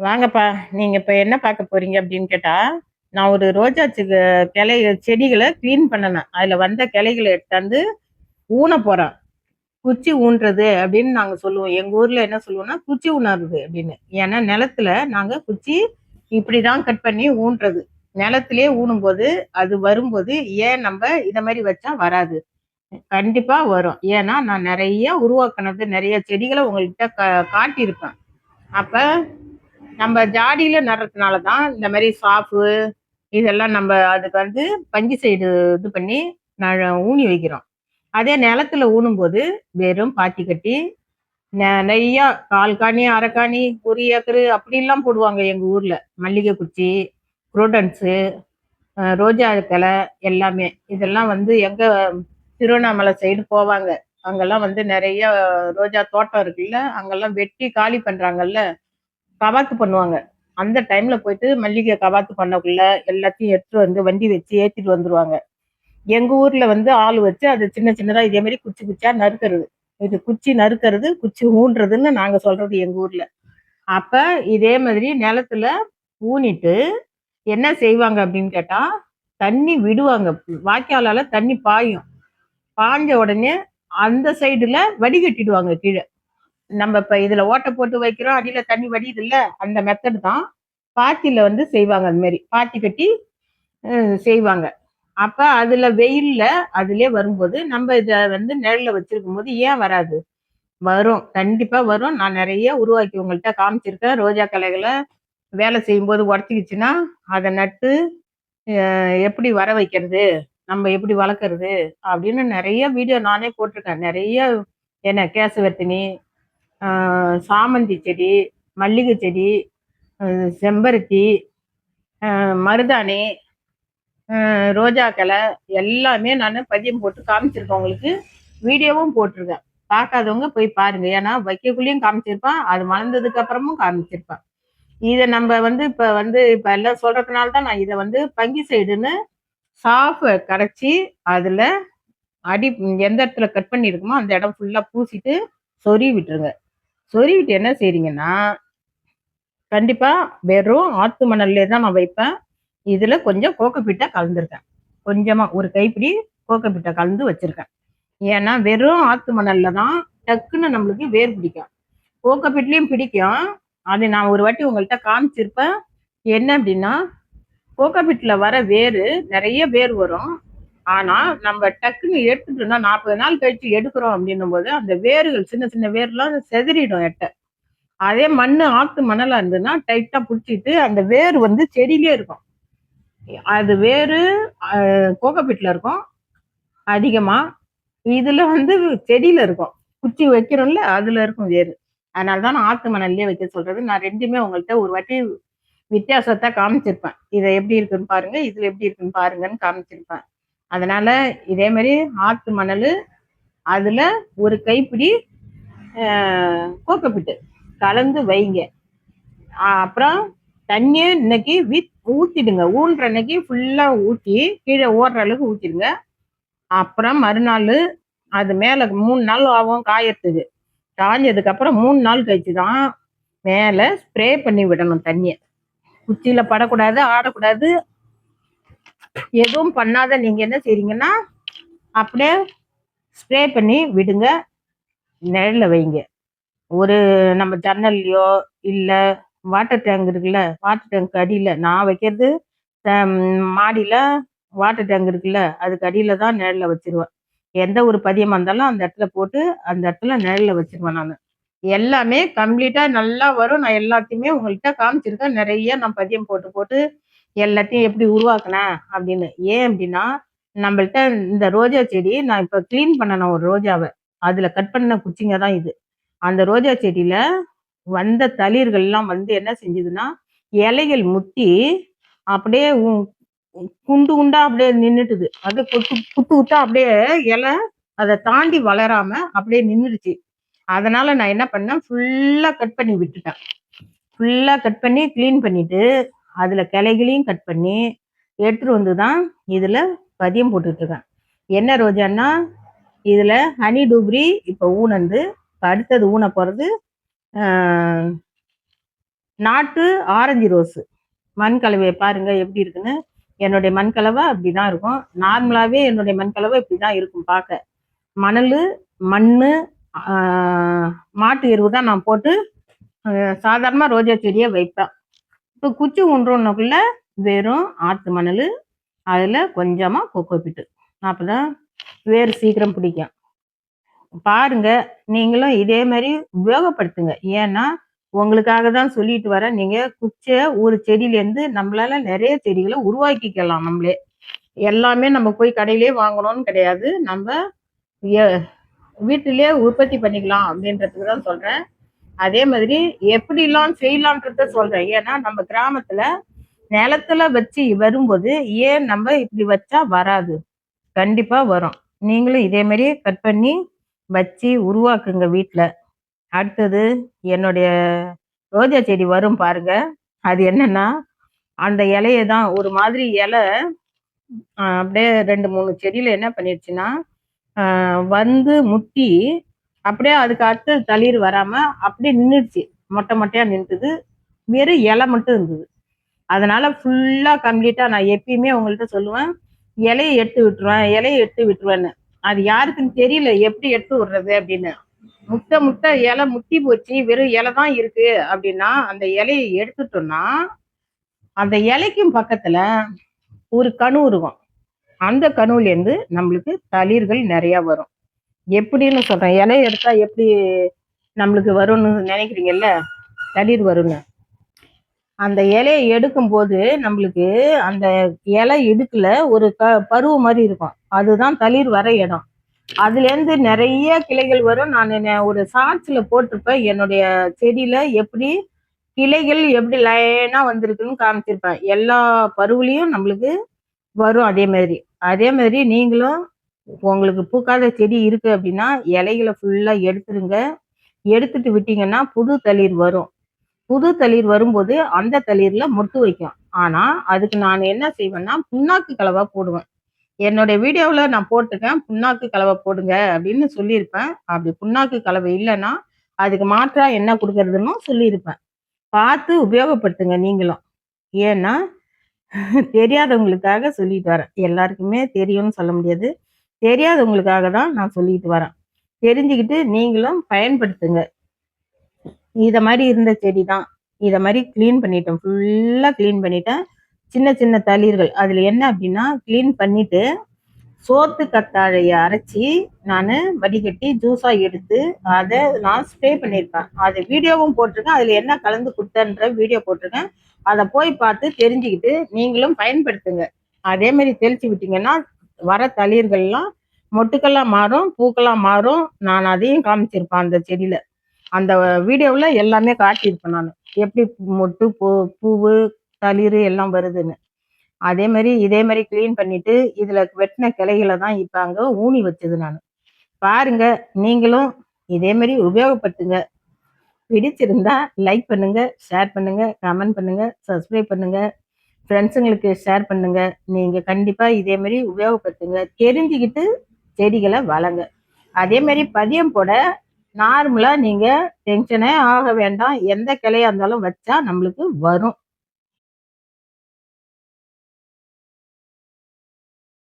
வாங்கப்பா. நீங்க இப்ப என்ன பார்க்க போறீங்க அப்படின்னு கேட்டா, நான் ஒரு ரோஜா கிளை செடிகள கிளீன் பண்ணுனேன். அதுல வந்த கிளைகள எடுத்தாந்து ஊன போறேன். குச்சி ஊன்றது அப்படின்னு நாங்க சொல்லுவோம். எங்க ஊர்ல என்ன சொல்லுவோம்னா, குச்சி ஊனறது அப்படின்னு. ஏன்னா நிலத்துல நாங்க குச்சி இப்படிதான் கட் பண்ணி ஊன்றது. நிலத்திலேயே ஊனும்போது, அது வரும்போது, ஏன் நம்ப இத மாரி வச்சா வராது? கண்டிப்பா வரும். ஏன்னா நான் நெறைய உருவாக்குனது, நெறைய செடிகள உங்கள்கிட்ட காட்டியிருப்பேன். அப்ப நம்ம ஜாடியில நடுறதுனால தான் இந்த மாரி சாஃபு, இதெல்லாம் நம்ப அதுக்கு வந்து பஞ்சு சைடு இது பண்ணி ஊனி வைக்கிறோம். அதே நிலத்துல ஊனும்போது வெறும் பாத்தி கட்டி, நெறையா 1/4 காணி, 1/2 காணி, 1 ஏக்கரு அப்படிலாம் போடுவாங்க எங்க ஊர்ல. மல்லிகை குச்சி, குரோட்டன்ஸு, ரோஜா கிளை எல்லாமே. இதெல்லாம் வந்து எங்க திருவண்ணாமலை சைடு போவாங்க. அங்கெல்லாம் வந்து நெறைய ரோஜா தோட்டம் இருக்குல்ல, அங்கெல்லாம் வெட்டி காலி பண்றாங்கல்ல. கவாத்து பண்ணுவாங்க. அந்த டைம்ல போயிட்டு மல்லிகை கவாத்து பண்ணக்குள்ள எல்லாத்தையும் எடுத்துட்டு வந்து வண்டி வச்சு ஏத்திட்டு வந்துருவாங்க. எங்க ஊர்ல வந்து ஆள் வச்சு அது சின்ன சின்னதா இதே மாரி குச்சி குச்சியா நறுக்கிறது. இது குச்சி நறுக்கிறது, குச்சி ஊன்றதுன்னு நாங்க சொல்றது எங்க ஊர்ல. அப்ப இதே மாதிரி நிலத்துல ஊனிட்டு என்ன செய்வாங்க அப்படின்னு கேட்டா, தண்ணி விடுவாங்க. வாய்க்காலால தண்ணி பாயும். பாய்ஞ்ச உடனே அந்த சைடுல வடிகட்டிடுவாங்க கீழ. நம்ம இப்ப இதுல ஓட்டை போட்டு வைக்கிறோம், அடியில தண்ணி வடியுதுல்ல, அந்த மெத்தட் தான். பாத்தியில வந்து செய்வாங்க அது மாரி. பாத்தி கட்டி செய்வாங்க. அப்ப அதுல வெயில்ல அதிலயே வரும்போது, நம்ம இத வந்து நிழல்ல வச்சிருக்கும்போது ஏன் வராது? வரும். கண்டிப்பா வரும். நான் நெறைய உருவாக்கி உங்கள்ட்ட காமிச்சிருக்கேன். ரோஜா கிளைகள வேலை செய்யும்போது உடச்சிக்கிச்சுன்னா, அத நட்டு எப்படி வர வைக்கிறது? நம்ம எப்படி வளர்க்கறது? அப்படின்னு நெறைய வீடியோ நானே போட்டிருக்கேன். நெறைய என்ன கேசவர்த்தினி, ஆ சாமந்தி செடி, மல்லிகை செடி, செம்பருத்தி, மருதாணி, ரோஜா கிளை எல்லாமே நானு பதியம் போட்டு காமிச்சிருக்கேன் உங்களுக்கு. வீடியோவும் போட்டிருக்கேன். பார்க்காதவங்க போய் பாருங்க. ஏன்னா வைக்கக்குள்ளேயும் காமிச்சிருப்பேன். அது வளர்ந்ததுக்கு அப்புறமும் காமிச்சிருப்பேன். இத நம்ப வந்து இப்ப எல்லாம் சொல்றதுனால தான் நான் இத வந்து பங்கிசைடுன்னு சாஃப கரைச்சு, அதுல அடி எந்த இடத்துல கட் பண்ணியிருக்கோமோ, அந்த இடம் ஃபுல்லா பூசிட்டு சொருவி விட்டுருங்க. சொருவிட்டு என்ன செய்றீங்கன்னா, கண்டிப்பா வெறும் ஆத்து மணல்லே தான் நான் வைப்பேன். இதுல கொஞ்சம் கோக்கோபீட்ட கலந்துருக்கேன். கொஞ்சமா ஒரு கைப்பிடி கோக்கோபீட்ட கலந்து வச்சிருக்கேன். ஏன்னா, வெறும் ஆத்து மணல்ல தான் டக்குன்னு நம்மளுக்கு வேர் பிடிக்கும். கோக்கோபீட்லயும் பிடிக்கும். அது நான் ஒரு வாட்டி உங்கள்ட்ட காமிச்சிருப்பேன். என்ன அப்டின்னா, கோக்கோபீட்ல வர வேரு நெறைய வேர் வரும். ஆனா, நம்ம டக்குன்னு எடுத்துட்டோம்னா 40 நாள் கழிச்சு எடுக்கிறோம் அப்டின்னும்போது, அந்த வேர்கள் சின்ன சின்ன வேர்லாம் சிதறிடும் எட்ட. அதே மண்ணு ஆத்து மணலா இருந்ததுன்னா, டைட்டா புடிச்சிட்டு அந்த வேர் வந்து செடியிலே இருக்கும். அது வேரு கோகோபீட்ல இருக்கும் அதிகமா. இதுல வந்து செடியில இருக்கும். குச்சி வைக்கிறோம்ல, அதுல இருக்கும் வேரு. அதனால தான் நான் ஆத்து மணல்லயே வைக்க சொல்றது. நான் 2மே உங்கள்ட்ட ஒரு வாட்டி வித்தியாசத்த காமிச்சிருப்பேன். இத எப்படி இருக்குன்னு பாருங்க, இதுல எப்படி இருக்குன்னு பாருங்கன்னு காமிச்சிருப்பேன். அதனால இதே மாரி ஆத்து மணலு, அதுல ஒரு கைப்பிடி அ கோகோபீட்டு கலந்து வைங்க. அப்புறம் தண்ணிய இன்னைக்கு ஊத்திடுங்க. ஊன்ற அன்னைக்கு ஃபுல்லா ஊத்தி, கீழ ஓடுற அளவுக்கு ஊத்திருங்க. அப்புறம் மறுநாளு அது மேல 3 நாள் ஆகும் காயறதுக்கு. காஞ்சதுக்கு அப்புறம் 3 நாள் கழிச்சு தான் மேல ஸ்ப்ரே பண்ணி விடணும் தண்ணிய. குச்சியில படக்கூடாது, ஆடக்கூடாது. எதுவும் பண்ணாத நீங்க என்ன செய்றீங்கன்னா, அப்படியே ஸ்ப்ரே பண்ணி விடுங்க. நிழல்ல வைங்க. ஒரு நம்ம ஜன்னல்லயோ, இல்ல வாட்டர் டேங்க் இருக்குல்ல, வாட்டர் டேங்க் அடியில நான் வைக்கிறது மாடியில வாட்டர் டேங்க் இருக்குல்ல, அதுக்கு அடியில தான் நிழல்ல வச்சுருவேன். எந்த ஒரு பதியமா இருந்தாலும் அந்த இடத்துல போட்டு, அந்த இடத்துல நிழல்ல வச்சுருவேன் நானு. எல்லாமே கம்ப்ளீட்டா நல்லா வரும். நான் எல்லாத்தையுமே உங்கள்ட்ட காமிச்சிருக்கேன். நெறைய நான் பதியம் போட்டு, போட்டு எல்லாத்தையும் எப்படி உருவாக்குனேன் அப்படின்னு. ஏன் அப்படின்னா, நம்மள்ட்ட இந்த ரோஜா செடி நான் இப்ப கிளீன் பண்ணேன் ஒரு ரோஜாவ. அதுல கட் பண்ண குச்சிங்க தான் இது. அந்த ரோஜா செடியில வந்த தளிர்கள்லாம் வந்து என்ன செஞ்சதுன்னா, இலைகள் முத்தி அப்படியே குண்டு குண்டா அப்படியே நின்னுட்டுது. அப்படியே குத்து குத்தா அப்படியே இலை அத தாண்டி வளராம அப்படியே நின்னுடுச்சு. அதனால நான் என்ன பண்ணேன், ஃபுல்லா கட் பண்ணி விட்டுட்டேன். ஃபுல்லா கட் பண்ணி கிளீன் பண்ணிட்டு, அதுல கிளைகளையும் கட் பண்ணி, எடுத்துட்டு வந்து தான் இதுல பதியம் போட்டுட்டு இருக்கேன். என்ன ரோஜான்னா, இதுல ஹனி டூப்ரி இப்ப ஊனந்து, இப்ப அடுத்தது ஊன போறது, ஆ நாட்டு ஆரஞ்சு ரோஸு. மண் கலவையை பாருங்க எப்படி இருக்குன்னு. என்னுடைய மண் கலவை அப்படிதான் இருக்கும். நார்மலாவே என்னுடைய மண் கலவை இப்படிதான் இருக்கும் பார்க்க. மணல், மண்ணு, மாட்டு எருவு தான் நான் போட்டு சாதாரணமா ரோஜா செடியை வைப்பேன். இப்போ குச்சி ஊன்றோன்னக்குள்ள வெறும் ஆத்து மணல், அதுல கொஞ்சமா கொக்கோபிட்டு. அப்பதான் வேர் சீக்கிரம் பிடிக்கும். பாருங்க, நீங்களும் இதே மாதிரி உபயோகப்படுத்துங்க. ஏன்னா உங்களுக்காக தான் சொல்லிட்டு வரேன். நீங்க குச்சை ஒரு செடியிலேருந்து நம்மளால நிறைய செடிகளை உருவாக்கிக்கலாம். நம்மளே எல்லாமே நம்ம போய் கடையிலே வாங்கணும்னு கிடையாது. நம்ம வீட்டிலேயே உற்பத்தி பண்ணிக்கலாம் அப்படின்றதுக்கு தான் சொல்றேன். அதே மாதிரி எப்படிலாம் செய்யலான்றத சொல்றேன். ஏன்னா நம்ம கிராமத்துல நிலத்துல வச்சு வரும்போது ஏன் நம்ம இப்படி வச்சா வராது? கண்டிப்பா வரும். நீங்களும் இதே மாதிரி கட் பண்ணி வச்சு உருவாக்குங்க வீட்டில். அடுத்தது என்னுடைய ரோஜா செடி வரும் பாருங்க. அது என்னன்னா, அந்த இலைய தான் ஒரு மாதிரி இலை அப்படியே 2, 3 செடியில என்ன பண்ணிடுச்சுன்னா, வந்து முத்தி அப்படியே அதுக்கு அடுத்து தளிர் வராம அப்படியே நின்றுடுச்சு. மொட்டை மொட்டையா நின்றுது. வெறும் இலை மட்டும் இருந்தது. அதனால ஃபுல்லா கம்ப்ளீட்டா நான் எப்பயுமே உங்கள்கிட்ட சொல்லுவேன், இலையை எடுத்து விட்டுருவேன், இலையை எடுத்து விட்டுருவேன்னு. அது யாருக்குன்னு தெரியல எப்படி எடுத்து விடுறது அப்படின்னு. முட்டை இலை முத்தி போச்சு, வெறும் இலை தான் இருக்கு அப்படின்னா அந்த இலையை எடுத்துட்டோம்னா அந்த இலைக்கும் பக்கத்துல ஒரு கணு இருக்கும். அந்த கணுவுல இருந்து நம்மளுக்கு தளிர்கள் நிறைய வரும். எப்படின்னு சொல்றேன். இலையை எடுத்தா எப்படி நம்மளுக்கு வரும்னு நினைக்கிறீங்கல்ல, தளிர் வரும்னு. அந்த இலையை எடுக்கும் போது நம்மளுக்கு அந்த இலை இடுக்குல ஒரு பருவ மாதிரி இருக்கும். அதுதான் தளிர் வர இடம். அதுல இருந்து நிறைய கிளைகள் வரும். நான் ஒரு ஷார்ட்ஸ்ல போட்டிருப்பேன். என்னுடைய செடியில எப்படி கிளைகள் எப்படி லைனா வந்திருக்குன்னு காமிச்சிருப்பேன். எல்லா பருவலையும் நம்மளுக்கு வரும். அதே மாதிரி நீங்களும் உங்களுக்கு பூக்காத செடி இருக்கு அப்படின்னா இலைகளை ஃபுல்லா எடுத்துருங்க. எடுத்துட்டு விட்டீங்கன்னா புது தளிர் வரும். புது தளிர் வரும்போது அந்த தளிர்ல மொட்டு வைக்கும். ஆனா அதுக்கு நான் என்ன செய்வேன்னா புண்ணாக்கு கலவா போடுவேன். என்னுடைய வீடியோவில் நான் போட்டிருக்கேன், புண்ணாக்கு கலவை போடுங்க அப்படின்னு சொல்லியிருப்பேன். அப்படி புண்ணாக்கு கலவை இல்லைன்னா அதுக்கு மாற்றா என்ன கொடுக்கறதுன்னு சொல்லியிருப்பேன். பார்த்து உபயோகப்படுத்துங்க நீங்களும். ஏன்னா தெரியாதவங்களுக்காக சொல்லிட்டு வரேன். எல்லாருக்குமே தெரியும்னு சொல்ல முடியாது. தெரியாதவங்களுக்காக தான் நான் சொல்லிட்டு வரேன். தெரிஞ்சுக்கிட்டு நீங்களும் பயன்படுத்துங்க. இத மாதிரி இருந்த செடி தான். இத மாதிரி கிளீன் பண்ணிட்டேன். ஃபுல்லா கிளீன் பண்ணிட்டேன். சின்ன சின்ன தளிர்கள். அதுல என்ன அப்படின்னா கிளீன் பண்ணிட்டு சோத்து கத்தாழைய அரைச்சி நான் வடிகட்டி ஜூஸா எடுத்து அதை நான் ஸ்ப்ரே பண்ணியிருப்பேன். அது வீடியோவும் போட்டிருக்கேன். அதுல என்ன கலந்து கொடுத்தன்ற வீடியோ போட்டிருக்கேன். அதை போய் பார்த்து தெரிஞ்சுக்கிட்டு நீங்களும் பயன்படுத்துங்க. அதே மாதிரி தெளிச்சு விட்டீங்கன்னா வர தளிர்கள்லாம் மொட்டுக்கெல்லாம் மாறும், பூக்கெல்லாம் மாறும். நான் அதையும் காமிச்சிருப்பேன் அந்த செடியில. அந்த வீடியோவில் எல்லாமே காட்டியிருப்பேன் நான். எப்படி மொட்டு பூவு தளிர் எல்லாம் வருதுன்னு. அதே மாதிரி இதே மாதிரி கிளீன் பண்ணிட்டு இதுல வெட்டின கிளைகளை தான் இப்ப அங்க ஊனி வச்சது நான். பாருங்க, நீங்களும் இதே மாதிரி உபயோகப்படுத்துங்க. பிடிச்சிருந்தா லைக் பண்ணுங்க, ஷேர் பண்ணுங்க, கமெண்ட் பண்ணுங்க, சப்ஸ்கிரைப் பண்ணுங்க, ஃப்ரெண்ட்ஸுங்களுக்கு ஷேர் பண்ணுங்க. நீங்க கண்டிப்பா இதே மாதிரி உபயோகப்படுத்துங்க. தெரிஞ்சுக்கிட்டு செடிகளை வளங்க. அதே மாதிரி பதியம் போட நார்மலா நீங்க டென்ஷனே ஆக வேண்டாம். எந்த கிளையா இருந்தாலும் வச்சா நம்மளுக்கு வரும்.